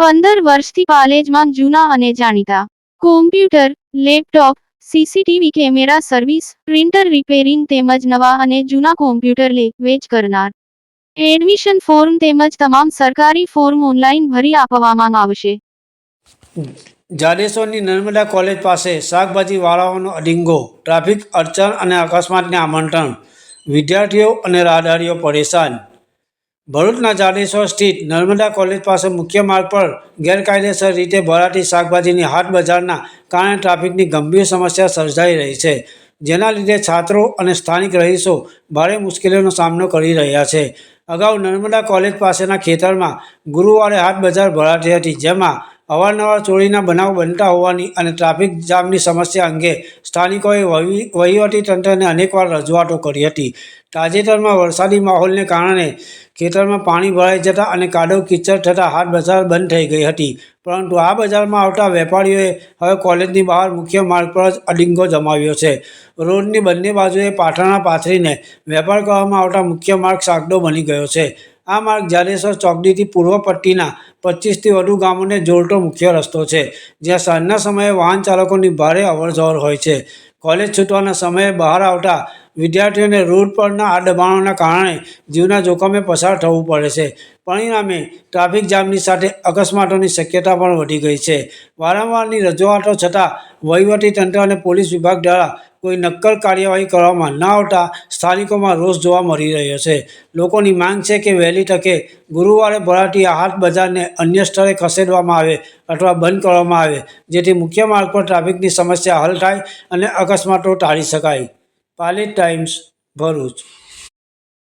15 વર્ષથી પાલેજમાં જૂના અને જાણીતા computer, laptop, CCTV camera service, printer repairing તેમજ નવા અને જૂના કોમ્પ્યુટર લે વેચ કરનાર. એડમિશન ફોર્મ તેમજ તમામ સરકારી ફોર્મ ઓનલાઈન ભરી આપવામાં આવશે. જાડેશ્વરની નર્મદા કોલેજ પાસે શાકભાજી વાળાઓનો અડિંગો, ટ્રાફિક અડચણ અને અકસ્માતને આમંત્રણ, વિદ્યાર્થીઓ અને રાહદારીઓ પરેશાન. ભરૂચના જાડેશ્વર સ્થિત નર્મદા કોલેજ પાસે મુખ્ય માર્ગ પર ગેરકાયદેસર રીતે ભરાતી શાકભાજીની હાટ બજારના કારણે ટ્રાફિકની ગંભીર સમસ્યા સર્જાઈ રહી છે, જેના લીધે છાત્રો અને સ્થાનિક રહીશો ભારે મુશ્કેલીઓનો સામનો કરી રહ્યા છે. અગાઉ નર્મદા કોલેજ પાસેના ખેતરમાં ગુરુવારે હાટ બજાર ભરાતી હતી, જેમાં અવારનવાર ચોરીના બનાવ બનતા હોવાની અને ટ્રાફિક જામની સમસ્યા અંગે સ્થાનિકોએ વહીવટી તંત્રને અનેકવાર રજૂઆતો કરી હતી. તાજેતરમાં વરસાદી માહોલને કારણે ખેતરમાં પાણી ભરાઈ જતા અને કાદવ કીચડ થતાં હાટ બજાર બંધ થઈ ગઈ હતી, પરંતુ આ બજારમાં આવતા વેપારીઓએ હવે કોલેજની બહાર મુખ્ય માર્ગ પર જ અડિંગો જમાવ્યો છે. રોડની બંને બાજુએ પાથરણા પાથરીને વેપાર કરવામાં આવતા મુખ્ય માર્ગ સાંકડો બની ગયો છે. આ માર્ગ જાડેશ્વર ચોકડીથી પૂર્વ પટ્ટીના 25થી વધુ ગામોને જોડતો મુખ્ય રસ્તો છે, જ્યાં સાંજના સમયે વાહન ચાલકોની ભારે અવરજવર હોય છે. કોલેજ છૂટવાના સમયે બહાર આવતા વિદ્યાર્થીઓને રોડ પરના આ દબાણોના કારણે જીવના જોખમે પસાર થવું પડે છે. પરિણામે ટ્રાફિક જામની સાથે અકસ્માતોની શક્યતા પણ વધી ગઈ છે. વારંવારની રજૂઆતો છતાં વહીવટી તંત્ર અને પોલીસ વિભાગ દ્વારા કોઈ નક્કર કાર્યવાહી કરવામાં ન આવતા સ્થાનિકોમાં રોષ જોવા મળી રહ્યો છે. લોકોની માંગ છે કે વહેલી તકે ગુરુવારે ભરાતી આ હાટ બજારને અન્ય સ્થળે ખસેડવામાં આવે અથવા બંધ કરવામાં આવે, જેથી મુખ્ય માર્ગ પર ટ્રાફિકની સમસ્યા હલ થાય અને અકસ્માતો ટાળી શકાય. પાલેજ ટાઈમ્સ, ભરૂચ.